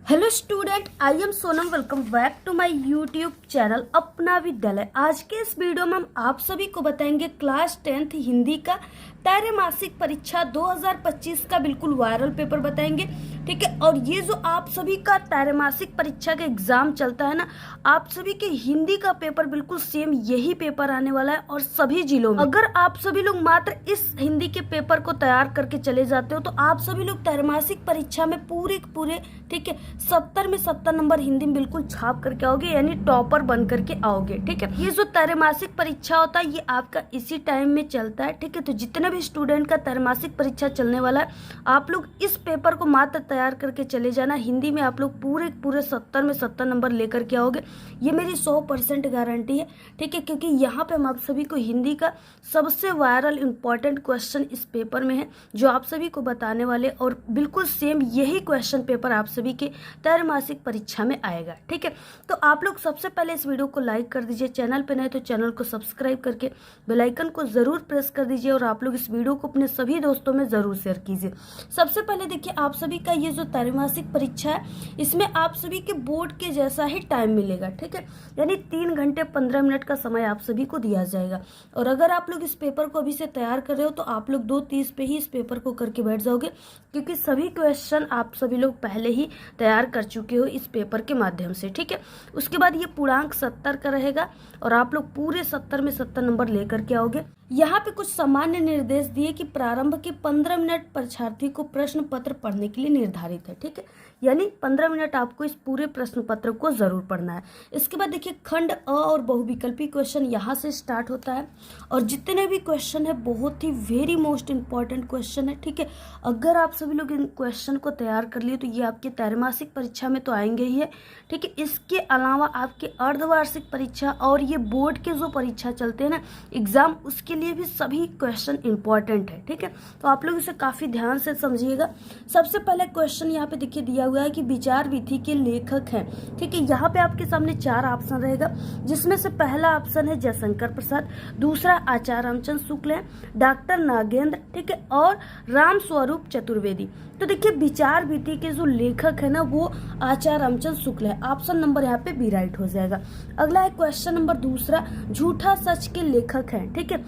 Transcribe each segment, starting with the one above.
Hello student, I am Sonam. Welcome back to my YouTube channel Apna Vidyalaya. आज के इस video में हम आप सभी को बताएंगे क्लास 10th हिंदी का त्रैमासिक परीक्षा 2025 का बिल्कुल वायरल पेपर बताएंगे। ठीक है, और ये जो आप सभी का त्रैमासिक परीक्षा का एग्जाम चलता है ना, आप सभी के हिंदी का पेपर बिल्कुल सेम यही पेपर आने वाला है। और सभी जिलों में अगर आप सभी लोग मात्र इस हिंदी के पेपर को तैयार करके चले जाते हो तो आप सभी लोग त्रैमासिक परीक्षा में पूरे ठीक है 70 में 70 नंबर हिंदी में बिल्कुल छाप करके आओगे, यानी टॉपर बन करके आओगे। ठीक है, ये जो त्रैमासिक परीक्षा होता है ये आपका इसी टाइम में चलता है। ठीक है, तो जितने भी स्टूडेंट का त्रैमासिक परीक्षा चलने वाला है आप लोग इस पेपर को मात्र तैयार करके चले जाना। हिंदी में आप लोग पूरे 70 में 70 नंबर लेकर के आओगे, ये मेरी 100% गारंटी है। ठीक है, क्योंकि यहाँ पे हम आप सभी को हिंदी का सबसे वायरल इंपॉर्टेंट क्वेश्चन इस पेपर में है जो आप सभी को बताने वाले, और बिल्कुल सेम यही क्वेश्चन पेपर आप सभी के त्रैमासिक परीक्षा में आएगा। ठीक है, तो आप लोग सबसे पहले इस वीडियो को लाइक कर दीजिए, चैनल पे नए तो चैनल को सब्सक्राइब करके बेल आइकन को जरूर प्रेस कर दीजिए, और आप लोग इस वीडियो को अपने सभी दोस्तों में जरूर शेयर कीजिए। सबसे पहले देखिए, आप सभी का ये जो त्रैमासिक परीक्षा है इसमें आप सभी के बोर्ड के जैसा ही टाइम मिलेगा। ठीक है, यानी 3 घंटे 15 मिनट का समय आप सभी को दिया जाएगा। और अगर आप लोग इस पेपर को अभी से तैयार कर रहे हो तो आप लोग 2:30 पे ही इस पेपर को करके बैठ जाओगे, क्योंकि सभी क्वेश्चन आप सभी लोग पहले ही तैयार कर चुके हो इस पेपर के माध्यम से। ठीक है, उसके बाद ये पूर्णांक 70 का रहेगा और आप लोग पूरे 70 में 70 नंबर लेकर के आओगे। यहाँ पे कुछ सामान्य निर्देश दिए कि प्रारंभ के 15 मिनट परीक्षार्थी को प्रश्न पत्र पढ़ने के लिए निर्धारित है। ठीक है, यानी 15 मिनट आपको इस पूरे प्रश्न पत्र को जरूर पढ़ना है। इसके बाद देखिए, खंड अ और बहुविकल्पी क्वेश्चन यहाँ से स्टार्ट होता है, और जितने भी क्वेश्चन है बहुत ही वेरी मोस्ट इंपॉर्टेंट क्वेश्चन है। ठीक है, अगर आप सभी लोग इन क्वेश्चन को तैयार कर लिए तो ये आपके त्रैमासिक परीक्षा में तो आएंगे ही है। ठीक है, इसके अलावा आपके अर्धवार्षिक परीक्षा और ये बोर्ड के जो परीक्षा चलते हैं ना एग्जाम, उसके लिए भी सभी क्वेश्चन इंपॉर्टेंट है। ठीक है, तो आप लोग इसे काफी ध्यान से समझिएगा। सबसे पहले क्वेश्चन यहाँ पे देखिए दिया हुआ है कि विचार विधि के लेखक हैं। ठीक है, यहाँ पे आपके सामने 4 ऑप्शन रहेगा, जिसमें से पहला ऑप्शन है जयशंकर प्रसाद, दूसरा आचार्य रामचंद्र शुक्ल है, डॉक्टर नागेंद्र, ठीक है, और राम स्वरूप चतुर्वेदी। तो देखिए, विचार विधि के जो लेखक है ना वो आचार्य रामचंद्र शुक्ल है। ऑप्शन नंबर यहाँ पे बी राइट हो जाएगा। अगला है क्वेश्चन नंबर दूसरा, झूठा सच के लेखक हैं। ठीक है,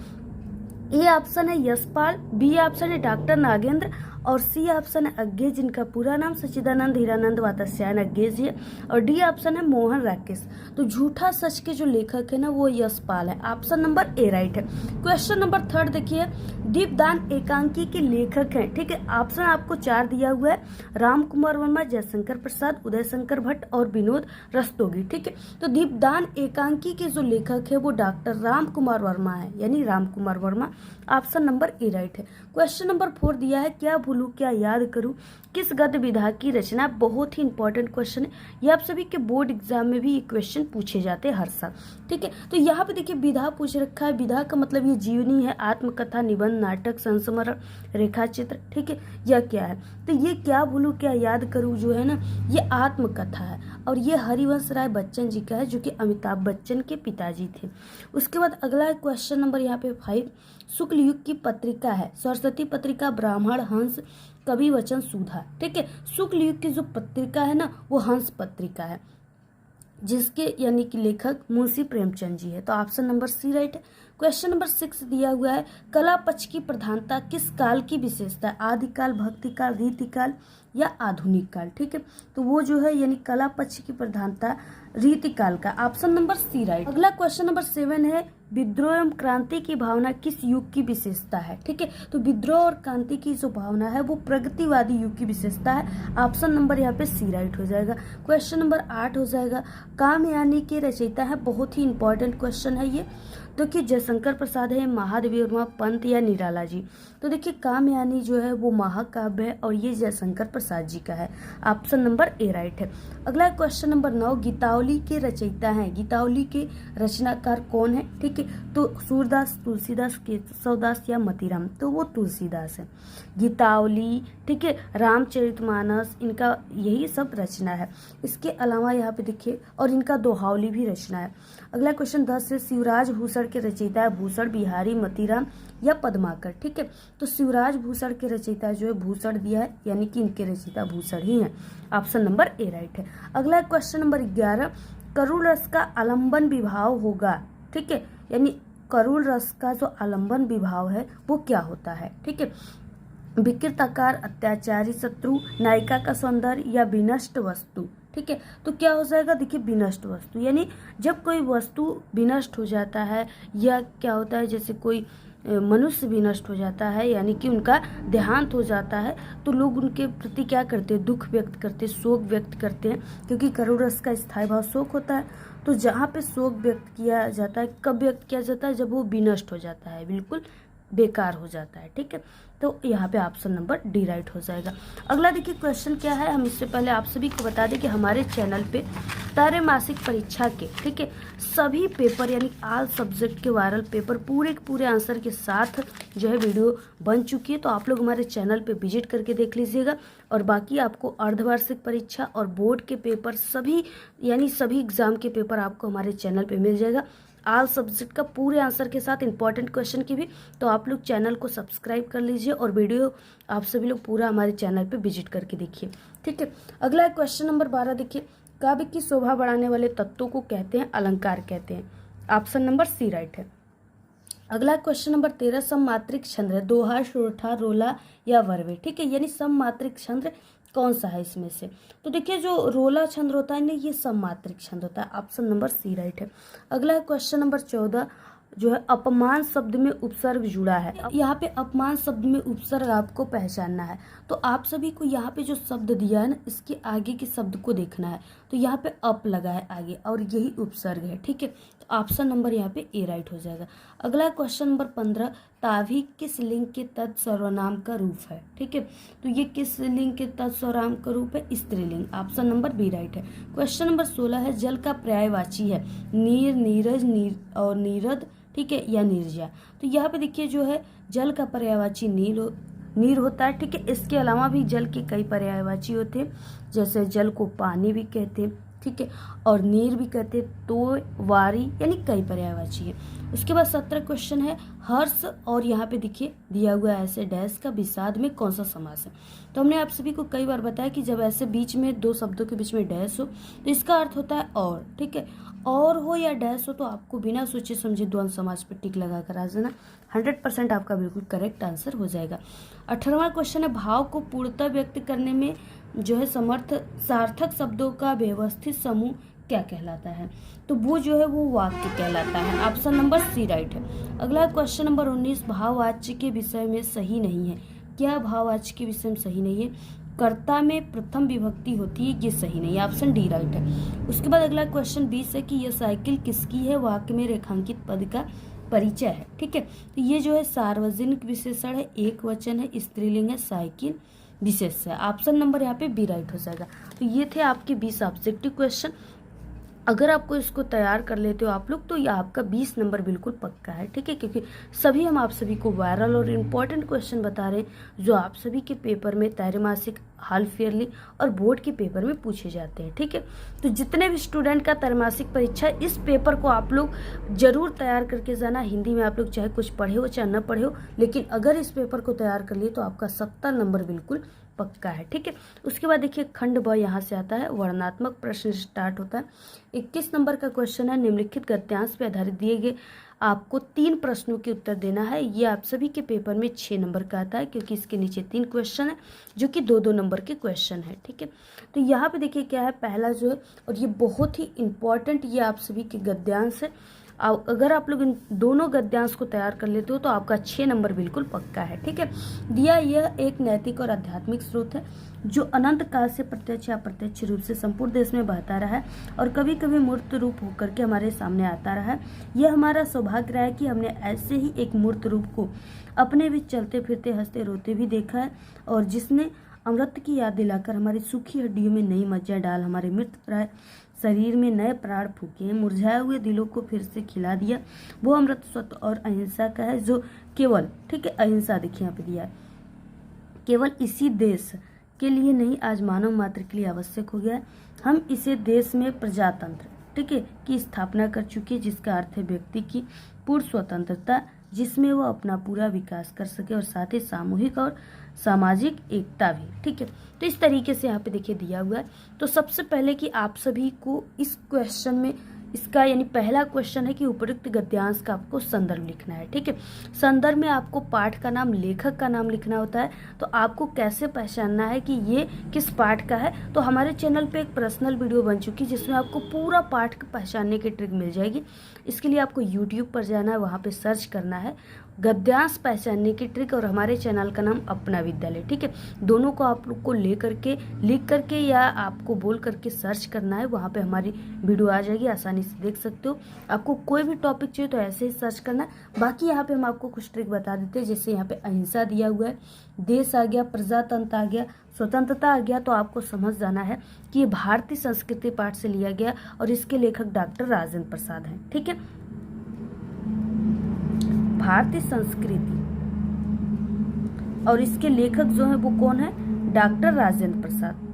ए ऑप्शन है यशपाल, बी ऑप्शन है डॉक्टर नागेंद्र, और सी ऑप्शन है अज्ञे, जिनका पूरा नाम सच्चिदानंद हीरानंद वात्स्यायन अज्ञे जी है, और डी ऑप्शन है मोहन राकेश। तो झूठा सच के जो लेखक है ना वो यशपाल है। ऑप्शन नंबर ए राइट है। क्वेश्चन नंबर थर्ड देखिए, दीपदान एकांकी के लेखक हैं। ठीक है, ऑप्शन आपको 4 दिया हुआ है, राम कुमार वर्मा, जयशंकर प्रसाद, उदय शंकर भट्ट और विनोद रस्तोगी। ठीक है, तो दीपदान एकांकी के जो लेखक है वो डॉक्टर राम कुमार वर्मा है, यानी Ram Kumar Verma. Option number A right है। क्वेश्चन नंबर 4 दिया है, क्या भूलूं क्या याद करूं किस गद्य विधा की रचना। बहुत ही इंपॉर्टेंट क्वेश्चन है, ये आप सभी के बोर्ड एग्जाम में भी ये क्वेश्चन पूछे जाते हैं हर साल। ठीक है, तो यहाँ पे देखिए विधा पूछ रखा है। विधा का मतलब ये जीवनी है, आत्मकथा, निबंध, नाटक, संस्मरण, रेखा चित्र। ठीक है, यह क्या है, तो ये क्या भूलूं क्या याद करूं जो है ना ये आत्मकथा है, और ये हरिवंश राय बच्चन जी का है जो कि अमिताभ बच्चन के पिताजी थे। उसके बाद अगला है क्वेश्चन नंबर यहाँ पे 5, शुक्ल युग की पत्रिका है, सरस्वती पत्रिका, ब्राह्मण, हंस, कवि वचन, सुधा। ठीक है, शुक्ल युग की जो पत्रिका है ना वो हंस पत्रिका है, जिसके यानी कि लेखक मुंशी प्रेमचंद जी है। तो ऑप्शन नंबर सी राइट है। क्वेश्चन नंबर 6 दिया हुआ है, कला पक्ष की प्रधानता किस काल की विशेषता है, आदिकाल, भक्तिकाल, रीतिकाल या आधुनिक काल। ठीक है, तो वो जो है यानी कला पक्ष की प्रधानता रीतिकाल का। Option number C right. अगला क्वेश्चन नंबर 7 है, विद्रोह एवं क्रांति की भावना किस युग की विशेषता है। ठीक है, तो विद्रोह और क्रांति की जो भावना है वो प्रगतिवादी युग की विशेषता है। ऑप्शन नंबर यहाँ पे सी राइट हो जाएगा। क्वेश्चन नंबर 8 हो जाएगा, कामयानी के रचयिता है। बहुत ही इंपॉर्टेंट क्वेश्चन है ये। तो कि जयशंकर प्रसाद है, महादेवी वर्मा, पंत या निराला जी। तो देखिए, कामयानी जो है वो महाकाव्य है और ये जयशंकर प्रसाद जी का है। ऑप्शन नंबर ए राइट है। अगला क्वेश्चन नंबर 9, गीतावली के रचयिता हैं। गीतावली के रचनाकार कौन है। ठीक है, तो सूरदास, तुलसीदास, केशवदास या मतीराम। तो वो तुलसीदास है। गीतावली, ठीक है, रामचरितमानस, इनका यही सब रचना है। इसके अलावा यहाँ पे देखिए, और इनका दोहावली भी रचना है। अगला क्वेश्चन 10 है, शिवराज भूषण के रचयिता है भूषण, बिहारी, मतीराम या पद्माकर। ठीक है, तो शिवराज भूषण के रचयिता जो है भूषण दिया है, यानी कि इनके रचयिता भूषण ही है। ऑप्शन नंबर ए राइट है। अगला क्वेश्चन नंबर 11, करुण रस का आलम्बन विभाव होगा। ठीक है, यानी करुण रस का जो आलम्बन विभाव है वो क्या होता है। ठीक है, विकृताकार, अत्याचारी, शत्रु, नायिका का सौंदर्य या विनष्ट वस्तु। ठीक है, तो क्या हो जाएगा, देखिए विनष्ट वस्तु, यानी जब कोई वस्तु विनष्ट हो जाता है या क्या होता है, जैसे कोई मनुष्य विनष्ट हो जाता है, यानी कि उनका देहांत हो जाता है, तो लोग उनके प्रति क्या करते हैं, दुख व्यक्त करते हैं, शोक व्यक्त करते हैं, क्योंकि करुण रस का स्थायी भाव शोक होता है। तो जहाँ पे शोक व्यक्त किया जाता है, कब व्यक्त किया जाता है, जब वो विनष्ट हो जाता है, बिल्कुल बेकार हो जाता है। ठीक है, तो यहाँ पे ऑप्शन नंबर डी राइट हो जाएगा। अगला देखिए क्वेश्चन क्या है, हम इससे पहले आप सभी को बता दें कि हमारे चैनल पे त्रैमासिक परीक्षा के, ठीक है, सभी पेपर यानी ऑल सब्जेक्ट के वायरल पेपर पूरे के पूरे आंसर के साथ जो है वीडियो बन चुकी है, तो आप लोग हमारे चैनल पे विजिट करके देख लीजिएगा। और बाकी आपको अर्धवार्षिक परीक्षा और बोर्ड के पेपर सभी यानी सभी एग्जाम के पेपर आपको हमारे चैनल पे मिल जाएगा, ऑल सब्जेक्ट का पूरे आंसर के साथ, इंपॉर्टेंट क्वेश्चन की भी। तो आप लोग चैनल को सब्सक्राइब कर लीजिए और वीडियो आप सभी लोग पूरा हमारे चैनल पे विजिट करके देखिए। ठीक है, अगला क्वेश्चन नंबर 12 देखिए, काव्य की शोभा बढ़ाने वाले तत्वों को कहते हैं अलंकार कहते हैं। ऑप्शन नंबर सी राइट है। अगला क्वेश्चन नंबर 13, सममात्रिक छंद है, दोहा, सोरठा, रोला या वर्वे। ठीक है, यानी सममात्रिक छंद कौन सा है इसमें से, तो देखिए जो रोला छंद होता है ना, ये सममात्रिक छंद होता है। ऑप्शन नंबर सी राइट है। अगला क्वेश्चन नंबर 14 जो है, अपमान शब्द में उपसर्ग जुड़ा है। यहाँ पे अपमान शब्द में उपसर्ग आपको पहचानना है, तो आप सभी को यहाँ पे जो शब्द दिया है ना, इसके आगे के शब्द को देखना है। तो यहाँ पे अप लगा है आगे और यही उपसर्ग है। ठीक है, तो ऑप्शन नंबर यहाँ पे ए राइट हो जाएगा। अगला क्वेश्चन नंबर 15, ताभी किस लिंग के तत्सर्वनाम का रूप है। ठीक है, तो ये किस लिंग के तत्सर्वनाम का रूप है, स्त्रीलिंग। ऑप्शन नंबर बी राइट है। क्वेश्चन नंबर 16 है, जल का पर्यायवाची है, नीर, नीरज, और नीरद, ठीक है, या निर्जा। तो यहाँ पे देखिए जो है जल का पर्यायवाची नीर होता है। ठीक है, इसके अलावा भी जल के कई पर्यायवाची होते हैं, जैसे जल को पानी भी कहते हैं, ठीक है, और नीर भी कहते हैं, तो वारी, यानी कई पर्यायवाची है। उसके बाद 17 क्वेश्चन है, हर्ष और यहाँ पे देखिए दिया हुआ है ऐसे डैश का विषाद में कौन सा समास है। तो हमने आप सभी को कई बार बताया कि जब ऐसे बीच में दो शब्दों के बीच में डैश हो तो इसका अर्थ होता है और। ठीक है, और हो या डैश हो तो आपको बिना सोचे समझे द्वंद्व समास पर टिक लगा कर आ जाना, 100% आपका बिल्कुल करेक्ट आंसर हो जाएगा। 18वां क्वेश्चन है, भाव को पूर्णतः व्यक्त करने में जो है समर्थ सार्थक शब्दों का व्यवस्थित समूह क्या कहलाता है, तो वो जो है वो वाक्य कहलाता है। ऑप्शन नंबर सी राइट है। अगला क्वेश्चन नंबर 19, भाववाच्य के विषय में सही नहीं है। क्या भाववाच्य के विषय में सही नहीं है, कर्ता में प्रथम विभक्ति होती है, ये सही नहीं है। ऑप्शन डी राइट है। उसके बाद अगला क्वेश्चन 20 है कि यह साइकिल किसकी है, वाक्य में रेखांकित पद का परिचय है। ठीक है, तो ये जो है सार्वजनिक विशेषण है, एक वचन है, स्त्रीलिंग है, साइकिल विशेष है। ऑप्शन नंबर यहाँ पे बी राइट हो जाएगा। तो ये थे आपके 20 ऑब्जेक्टिव क्वेश्चन। अगर आपको इसको तैयार कर लेते हो आप लोग तो ये आपका 20 नंबर बिल्कुल पक्का है। ठीक है, क्योंकि सभी हम आप सभी को वायरल और इम्पोर्टेंट क्वेश्चन बता रहे हैं जो आप सभी के पेपर में त्रैमासिक, हाफ ईयरली और बोर्ड के पेपर में पूछे जाते हैं। ठीक है, तो जितने भी स्टूडेंट का त्रैमासिक परीक्षा, इस पेपर को आप लोग जरूर तैयार करके जाना। हिंदी में आप लोग चाहे कुछ पढ़े हो चाहे न पढ़े हो, लेकिन अगर इस पेपर को तैयार कर लिए तो आपका 70 नंबर बिल्कुल पक्का है। ठीक है, उसके बाद देखिए खंड ब यहाँ से आता है, वर्णनात्मक प्रश्न स्टार्ट होता है। 21 नंबर का क्वेश्चन है, निम्नलिखित गद्यांश पे आधारित दिए गए आपको 3 प्रश्नों के उत्तर देना है। ये आप सभी के पेपर में 6 नंबर का आता है, क्योंकि इसके नीचे 3 क्वेश्चन है जो कि 2-2 नंबर के क्वेश्चन है। ठीक है, तो यहाँ पे देखिए क्या है, पहला जो है, और ये बहुत ही इंपॉर्टेंट, ये आप सभी के गद्यांश है। अगर आप लोग इन दोनों गद्यांश को तैयार कर लेते हो तो आपका 6 नंबर बिल्कुल पक्का है। ठीक है, दिया यह एक नैतिक और आध्यात्मिक स्रोत है जो अनंत काल से प्रत्यक्ष या अप्रत्यक्ष रूप से संपूर्ण देश में बहता रहा है और कभी कभी मूर्त रूप होकर के हमारे सामने आता रहा है। यह हमारा सौभाग्य रहा है कि हमने ऐसे ही एक मूर्त रूप को अपने बीच चलते फिरते हंसते रोते भी देखा है, और जिसने अमृत की याद दिलाकर हमारी सूखी हड्डियों में नई मज्जा डाल हमारे मृत प्राय शरीर में नए प्राण फूके हैं, मुरझाए हुए दिलों को फिर से खिला दिया। वो अमृत सत्य और अहिंसा का है जो केवल, ठीक है, अहिंसा देखिए यहाँ पे दिया है, केवल इसी देश के लिए नहीं आज मानव मात्र के लिए आवश्यक हो गया है। हम इसे देश में प्रजातंत्र, ठीक है, की स्थापना कर चुकी है, जिसका अर्थ है व्यक्ति की पूर्ण स्वतंत्रता, जिसमें वो अपना पूरा विकास कर सके और साथ ही सामूहिक और सामाजिक एकता भी। ठीक है, तो इस तरीके से यहाँ पे देखिए दिया हुआ है। तो सबसे पहले कि आप सभी को इस क्वेश्चन में इसका यानी पहला क्वेश्चन है कि उपयुक्त गद्यांश का आपको संदर्भ लिखना है। ठीक है, संदर्भ में आपको पाठ का नाम, लेखक का नाम लिखना होता है। तो आपको कैसे पहचानना है कि ये किस पाठ का है, तो हमारे चैनल पे एक पर्सनल वीडियो बन चुकी है जिसमें आपको पूरा पाठ पहचानने की ट्रिक मिल जाएगी। इसके लिए आपको यूट्यूब पर जाना है, वहाँ पे सर्च करना है गद्यांश पहचानने की ट्रिक, और हमारे चैनल का नाम अपना विद्यालय। ठीक है, दोनों को आप लोग को लिख करके या आपको बोल करके सर्च करना है, वहाँ पे हमारी वीडियो आ जाएगी, आसानी से देख सकते हो। आपको कोई भी टॉपिक चाहिए तो ऐसे ही सर्च करना है। बाकी यहाँ पे हम आपको कुछ ट्रिक बता देते हैं, जैसे यहाँ पे अहिंसा दिया हुआ है, देश आ गया, प्रजातंत्र आ गया, स्वतंत्रता आ गया, तो आपको समझ जाना है कि ये भारतीय संस्कृति पाठ से लिया गया और इसके लेखक डॉक्टर राजेंद्र प्रसाद हैं। ठीक है, भारतीय संस्कृति और इसके लेखक जो है वो कौन है, डॉक्टर राजेंद्र प्रसाद।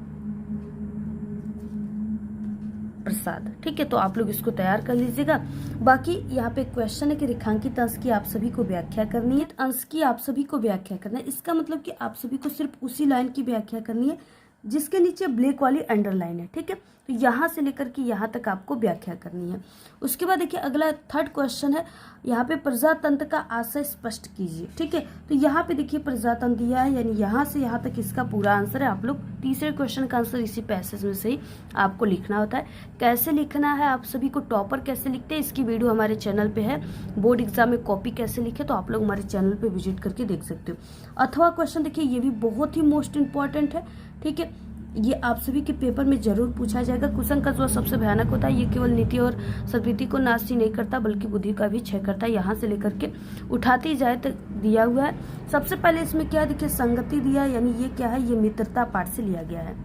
ठीक है, तो आप लोग इसको तैयार कर लीजिएगा। बाकी यहाँ पे क्वेश्चन है कि रेखांकित अंश की आप सभी को व्याख्या करनी है। अंश की आप सभी को व्याख्या करना है, इसका मतलब कि आप सभी को सिर्फ उसी लाइन की व्याख्या करनी है जिसके नीचे ब्लैक वाली अंडरलाइन है। ठीक है, तो यहाँ से लेकर के यहाँ तक आपको व्याख्या करनी है। उसके बाद देखिए अगला थर्ड क्वेश्चन है, यहाँ पे प्रजातंत्र का आशय स्पष्ट कीजिए। ठीक है, तो यहाँ पे देखिए प्रजातंत्र दिया है, यानी यहाँ से यहाँ तक इसका पूरा आंसर है। आप लोग तीसरे क्वेश्चन का आंसर इसी पैसेज में से ही आपको लिखना होता है। कैसे लिखना है, आप सभी को टॉपर कैसे लिखते हैं, इसकी वीडियो हमारे चैनल पे है। बोर्ड एग्जाम में कॉपी कैसे लिखे, तो आप लोग हमारे चैनल पे विजिट करके देख सकते हो। अथवा क्वेश्चन देखिए, ये भी बहुत ही मोस्ट इंपॉर्टेंट है। ठीक है, ये आप सभी के पेपर में जरूर पूछा जाएगा। क्वेश्चन का जो सबसे भयानक होता है, ये केवल नीति और सद्वृत्ति को नाश ही नहीं करता बल्कि बुद्धि का भी क्षय करता है। यहाँ से लेकर के उठाती जाए तक दिया हुआ है। सबसे पहले इसमें क्या देखिए, संगति दिया, यानी ये क्या है, ये मित्रता पाठ से लिया गया है।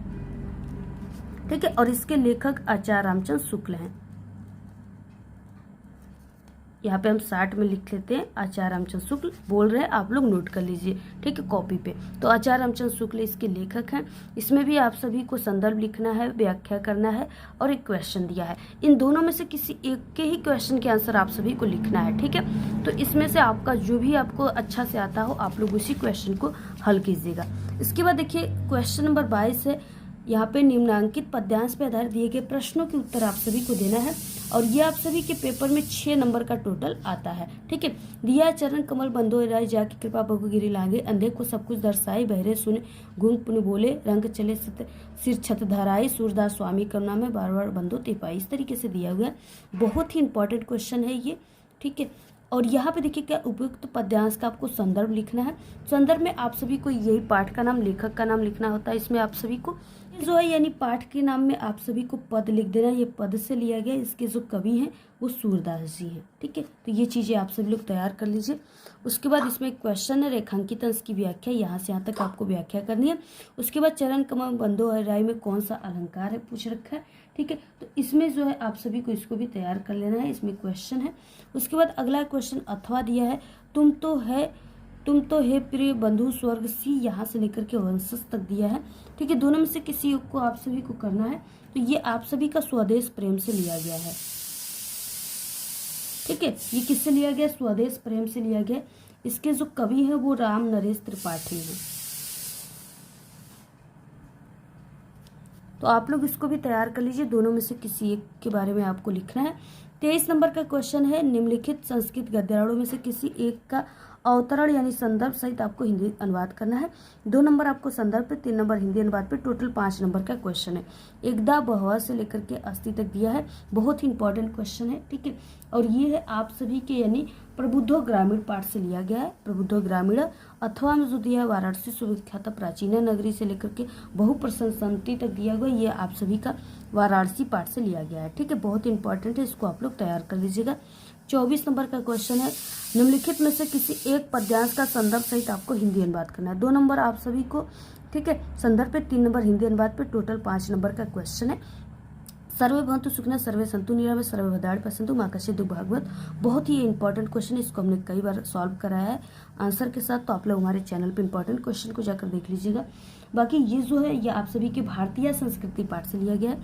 ठीक है, और इसके लेखक आचार्य रामचंद्र शुक्ल हैं। यहाँ पे हम 60 में लिख लेते हैं, आचार्य रामचंद्र शुक्ल बोल रहे हैं, आप लोग नोट कर लीजिए। ठीक है, कॉपी पे। तो आचार्य रामचंद्र शुक्ल इसके लेखक हैं। इसमें भी आप सभी को संदर्भ लिखना है, व्याख्या करना है और एक क्वेश्चन दिया है। इन दोनों में से किसी एक के ही क्वेश्चन के आंसर आप सभी को लिखना है। ठीक है, तो इसमें से आपका जो भी आपको अच्छा से आता हो, आप लोग उसी क्वेश्चन को हल कीजिएगा। इसके बाद देखिए क्वेश्चन नंबर 22 है, यहाँ पे निम्नांकित पद्यांश पे आधारित दिए गए प्रश्नों के उत्तर आप सभी को देना है, और ये आप सभी के पेपर में 6 नंबर का टोटल आता है। ठीक है, दिया चरण कमल बंधो राय जाके कृपा बहुगिरी लागे, अंधे को सब कुछ दर्शाई, बहरे सुने गूंग पुन बोले, रंग चले सिर छत धराई, सूरदास स्वामी करुणा में बार बार बंधो तिपाई। इस तरीके से दिया हुआ है, बहुत ही इंपॉर्टेंट क्वेश्चन है ये। ठीक है, और यहाँ पे देखिए क्या उपयुक्त पद्यांश का आपको संदर्भ लिखना है। संदर्भ में आप सभी को यही पाठ का नाम, लेखक का नाम लिखना होता है। इसमें आप सभी को जो है यानी पाठ के नाम में आप सभी को पद लिख देना। ये पद से लिया गया, इसके जो कवि हैं वो सूरदास जी हैं। ठीक है, तो ये चीजें आप सभी लोग तैयार कर लीजिए। उसके बाद इसमें एक क्वेश्चन है, रेखांकित अंश की व्याख्या, यहाँ से यहाँ तक आपको व्याख्या करनी है। उसके बाद चरण कमल बंधो राय में कौन सा अलंकार है पूछ रखा है। ठीक है, तो इसमें जो है आप सभी को इसको भी तैयार कर लेना है, इसमें क्वेश्चन है। उसके बाद अगला क्वेश्चन अथवा दिया है, तुम तो है प्रिय बंधु स्वर्ग सी, यहाँ से लेकर के वंशज तक दिया है। ठीक है, दोनों में से किसी एक को आप सभी को करना है। तो ये आप सभी का स्वदेश प्रेम से लिया गया है। ठीक है, ये किससे लिया गया, स्वदेश प्रेम से लिया गया। इसके जो कवि हैं वो राम नरेश त्रिपाठी हैं। तो आप लोग इसको भी तैयार कर लीजिए, दोनों में से किसी एक के बारे में आपको लिखना है। 23 नंबर का क्वेश्चन है, निम्नलिखित संस्कृत गद्यारों में से किसी एक का अवतरण यानी संदर्भ सहित आपको हिंदी अनुवाद करना है। 2 नंबर आपको संदर्भ पे, 3 नंबर हिंदी अनुवाद पे, टोटल 5 नंबर का क्वेश्चन है। एकदा बहुवा से लेकर के अस्थि तक दिया है, बहुत ही इंपॉर्टेंट क्वेश्चन है। ठीक है, और ये है आप सभी के यानी प्रबुद्धो ग्रामीण पाठ से लिया गया है। प्रबुद्धो ग्रामीण अथवा में जो दिया है वाराणसी सुविख्यात प्राचीन नगरी से लेकर के बहुप्रसन्न संति तक दिया गया, ये आप सभी का वाराणसी पाठ से लिया गया है। ठीक है, बहुत इंपॉर्टेंट है, इसको आप लोग तैयार कर लीजिएगा। 24 नंबर का क्वेश्चन है, निम्नलिखित में से किसी एक पद्यांश का संदर्भ सहित आपको हिंदी अनुवाद करना है। 2 नंबर आप सभी को, ठीक है, संदर्भ पे, 3 नंबर हिंदी अनुवाद पे, टोटल 5 नंबर का क्वेश्चन है। सर्वे भवन्तु सुखिनः सर्वे सन्तु निरामया सर्वे भद्राणि पश्यन्तु मां कश्चित् दुःखं भाग्भवेत्। बहुत ही इंपॉर्टेंट क्वेश्चन, इसको हमने कई बार सॉल्व कराया है आंसर के साथ, तो आप लोग हमारे चैनल पे इंपॉर्टेंट क्वेश्चन को जाकर देख लीजिएगा। बाकी ये जो है ये आप सभी के भारतीय संस्कृति पाठ से लिया गया है,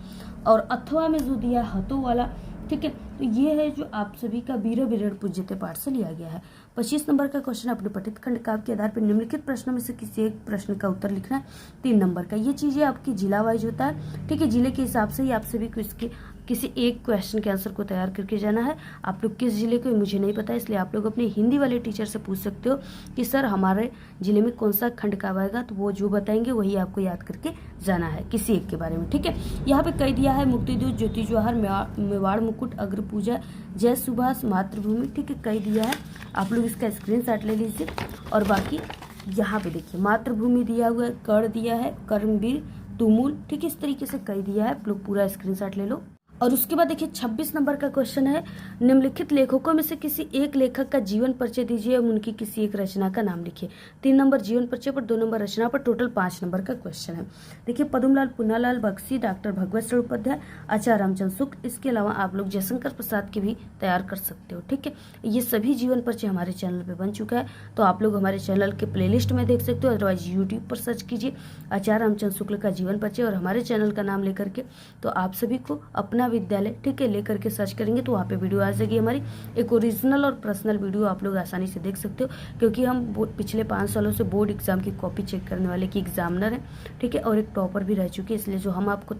और अथवा में जो दिया है हतो वाला, ठीक है, तो ये है जो आप सभी का वीर विरेण पूज्यते पाठ से लिया गया है। 25 नंबर का क्वेश्चन, अपने पठित खंड काव्य के आधार पर निम्नलिखित प्रश्नों में से किसी एक प्रश्न का उत्तर लिखना है। 3 नंबर का, ये चीजें आपकी जिला वाइज होता है, ठीक है, जिले के हिसाब से ही आप सभी को इसके किसी एक क्वेश्चन के आंसर को तैयार करके जाना है। आप लोग किस जिले के, मुझे नहीं पता, इसलिए आप लोग अपने हिंदी वाले टीचर से पूछ सकते हो कि सर हमारे जिले में कौन सा खंड काव्य आएगा, तो वो जो बताएंगे वही आपको याद करके जाना है किसी एक के बारे में, ठीक है। यहाँ पे कह दिया है मुक्तिदूत, ज्योति जवाहर, मेवाड़ मुकुट, अग्र पूजा, जय सुभाष, मातृभूमि, ठीक है, कह दिया है। आप लोग इसका स्क्रीनशॉट ले लीजिए। और बाकी यहाँ पे देखिए मातृभूमि दिया हुआ है, कर्ण दिया है, कर्मवीर, तुमुल, ठीक है, इस तरीके से कह दिया है, आप लोग पूरा स्क्रीनशॉट ले लो। और उसके बाद देखिए 26 नंबर का क्वेश्चन है, निम्नलिखित लेखकों में से किसी एक लेखक का जीवन परिचय दीजिए एवं उनकी किसी एक रचना का नाम लिखिए। 3 नंबर जीवन परिचय पर, 2 नंबर रचना पर, टोटल 5 नंबर का क्वेश्चन है। देखिए पद्मलाल, पुन्नालाल बख्शी, डॉक्टर भगवत चरण उपाध्याय, आचार्य रामचंद्र शुक्ल, इसके अलावा आप लोग जयशंकर प्रसाद की भी तैयार कर सकते हो, ठीक है। ये सभी जीवन परिचय हमारे चैनल पर बन चुका है, तो आप लोग हमारे चैनल के प्लेलिस्ट में देख सकते हो, अदरवाइज यूट्यूब पर सर्च कीजिए आचार्य रामचंद्र शुक्ल का जीवन परिचय और हमारे चैनल का नाम लेकर के, तो आप सभी को अपना विद्यालय, ठीक है, लेकर के सर्च करेंगे तो वहाँ पे वीडियो आ जाएगी हमारी। एक ओरिजिनल और पर्सनल वीडियो आप लोग आसानी से देख सकते हो, क्योंकि हम पिछले 5 सालों से बोर्ड एग्जाम की कॉपी चेक करने वाले की एग्जामिनर हैं, ठीक है, और एक टॉपर भी रह चुके हैं, इसलिए जो हम आपको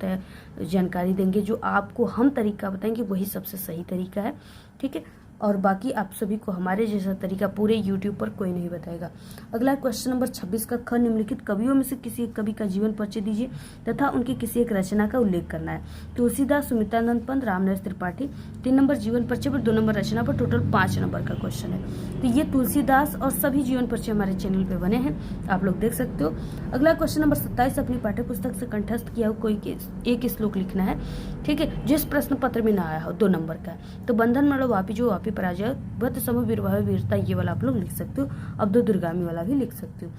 जानकारी देंगे, जो आपको हम तरीका बताएंगे वही सबसे सही तरीका है, ठीक है। और बाकी आप सभी को हमारे जैसा तरीका पूरे यूट्यूब पर कोई नहीं बताएगा। अगला क्वेश्चन नंबर 26 का, ख, निम्नलिखित कवियों में से किसी एक कवि का जीवन परिचय दीजिए तथा उनकी किसी एक रचना का उल्लेख करना है। तुलसीदास, सुमित्रानंद पंत, रामनरेश त्रिपाठी। 3 नंबर जीवन परिचय पर, 2 नंबर रचना पर, टोटल 5 नंबर का क्वेश्चन है। तो ये तुलसीदास और सभी जीवन परिचय हमारे चैनल पे बने हैं, आप लोग देख सकते हो। अगला क्वेश्चन नंबर 27, अपनी पाठ्य पुस्तक से कंठस्थ किया हुआ कोई एक श्लोक लिखना है, ठीक है, जिस प्रश्न पत्र में ना आया हो, 2 नंबर का। तो बंधन मरो वापी जो वापी पराजय, वत समय वीरवाह वीरता, ये वाला आप लोग लिख सकते हो। अब 2 दुर्गामी वाला भी लिख सकते हो।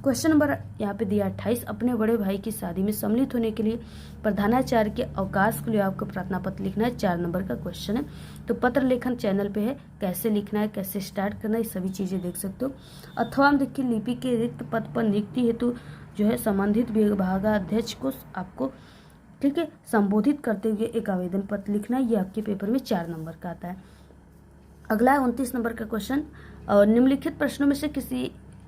क्वेश्चन नंबर यहाँ पे दिया 28, अपने बड़े भाई की शादी में सम्मिलित होने के लिए प्रधानाचार्य के अवकाश के लिए आपको प्रार्थना पत्र लिखना है। 4 नंबर का क्वेश्चन है। तो पत्र लेखन चैनल पे है, कैसे लिखना है, कैसे स्टार्ट करना है, ये सभी चीजें देख सकते हो। अथवा हम देखिए लिपि के रिक्त पद पर नियुक्ति हेतु जो है संबंधित विभागाध्यक्ष को आपको, ठीक है, संबोधित करते हुए एक आवेदन पत्र लिखना है। ये आपके पेपर में 4 नंबर का आता है। अगला है 29 नंबर का क्वेश्चन, और निम्नलिखित प्रश्नों में से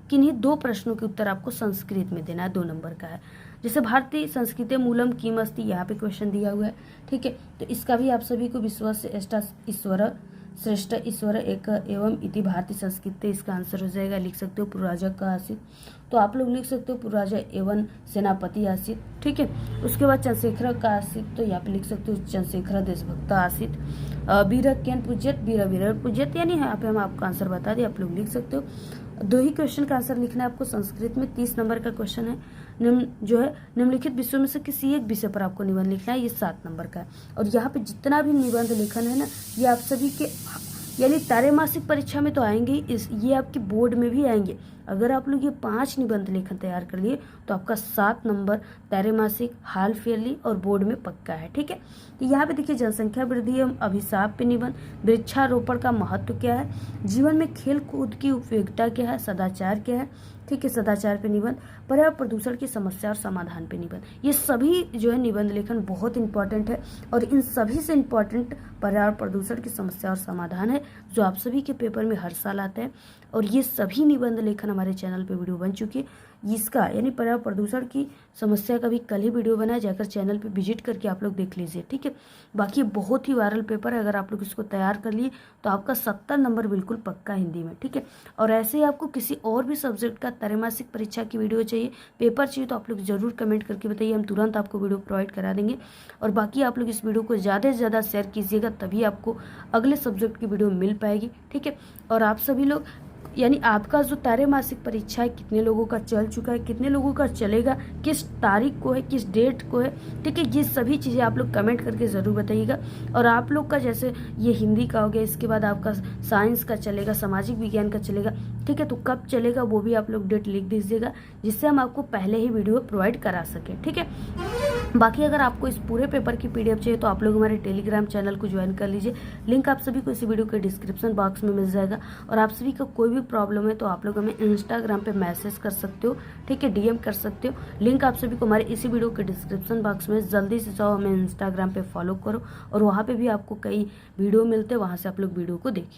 किन्हीं 2 प्रश्नों के उत्तर आपको संस्कृत में देना है, 2 नंबर का है। जैसे भारतीय संस्कृति मूलम किम अस्ति, यहाँ पे क्वेश्चन दिया हुआ है, ठीक है, तो इसका भी आप सभी को विश्वास ईश्वर श्रेष्ठ ईश्वर एक एवं इति भारतीय संस्कृति, इसका आंसर हो जाएगा। लिख सकते हो पुराजा का आसित, तो आप लोग लिख सकते हो पुराजा एवं सेनापति आसित, ठीक है। उसके बाद चंद्रशेखर का आसित, तो यहाँ पे लिख सकते हो चंद्रशेखर देशभक्त आसित। वीर केन पूज्यत, वीर वीर पूज्यत, यानी यहाँ पे हम आपका आंसर बता दें, आप लोग लिख सकते हो। 2 ही क्वेश्चन का आंसर लिखना है आपको संस्कृत में। 30 नंबर का क्वेश्चन है, निम्नलिखित विषयों में से किसी एक विषय पर आपको निबंध लिखना है, ये 7 नंबर का है। और यहाँ पे जितना भी निबंध लेखन है ना, ये आप सभी के यानी त्रैमासिक परीक्षा में तो आएंगे ही, ये आपके बोर्ड में भी आएंगे। अगर आप लोग ये 5 निबंध लेखन तैयार कर लिए तो आपका 7 नंबर त्रैमासिक, हाल फेयरली और बोर्ड में पक्का है, ठीक है। तो यहाँ पे देखिए जनसंख्या वृद्धि एवं अभिशाप पे निबंध, वृक्षारोपण का महत्व क्या है, जीवन में खेल कूद की उपयोगिता क्या है, सदाचार क्या है, ठीक है, सदाचार पे निबंध, पर्यावरण प्रदूषण की समस्या और समाधान पे निबंध। ये सभी जो है निबंध लेखन बहुत इंपॉर्टेंट है, और इन सभी से इंपॉर्टेंट पर्यावरण प्रदूषण की समस्या और समाधान है, जो आप सभी के पेपर में हर साल आता है। और ये सभी निबंध लेखन हमारे चैनल पे वीडियो बन चुकी है। इसका यानी पर्यावरण प्रदूषण की समस्या का भी कल ही वीडियो बनाया, जाकर चैनल पे विजिट करके आप लोग देख लीजिए, ठीक है। बाकी बहुत ही वायरल पेपर है, अगर आप लोग इसको तैयार कर लिए तो आपका 70 नंबर बिल्कुल पक्का हिंदी में, ठीक है। और ऐसे ही आपको किसी और भी सब्जेक्ट का त्रैमासिक परीक्षा की वीडियो चाहिए, पेपर चाहिए, तो आप लोग जरूर कमेंट करके बताइए, हम तुरंत आपको वीडियो प्रोवाइड करा देंगे। और बाकी आप लोग इस वीडियो को ज़्यादा से ज़्यादा शेयर कीजिएगा, तभी आपको अगले सब्जेक्ट की वीडियो मिल पाएगी, ठीक है। और आप सभी लोग यानी आपका जो त्रैमासिक परीक्षा है, कितने लोगों का चल चुका है, कितने लोगों का चलेगा, किस तारीख को है, किस डेट को है, ठीक है, ये सभी चीज़ें आप लोग कमेंट करके ज़रूर बताइएगा। और आप लोग का जैसे ये हिंदी का हो गया, इसके बाद आपका साइंस का चलेगा, सामाजिक विज्ञान का चलेगा, ठीक है, तो कब चलेगा वो भी आप लोग डेट लिख दीजिएगा, जिससे हम आपको पहले ही वीडियो प्रोवाइड करा सकें, ठीक है। बाकी अगर आपको इस पूरे पेपर की पीडीएफ चाहिए तो आप लोग हमारे टेलीग्राम चैनल को ज्वाइन कर लीजिए। लिंक आप सभी को इसी वीडियो के डिस्क्रिप्शन बॉक्स में मिल जाएगा। और आप सभी को कोई भी प्रॉब्लम है तो आप लोग हमें इंस्टाग्राम पे मैसेज कर सकते हो, ठीक है, डीएम कर सकते हो। लिंक आप सभी को हमारे इसी वीडियो के डिस्क्रिप्शन बॉक्स में। जल्दी से जाओ, हमें इंस्टाग्राम पे फॉलो करो और वहाँ पे भी आपको कई वीडियो मिलते हैं, वहाँ से आप लोग वीडियो को देखिए।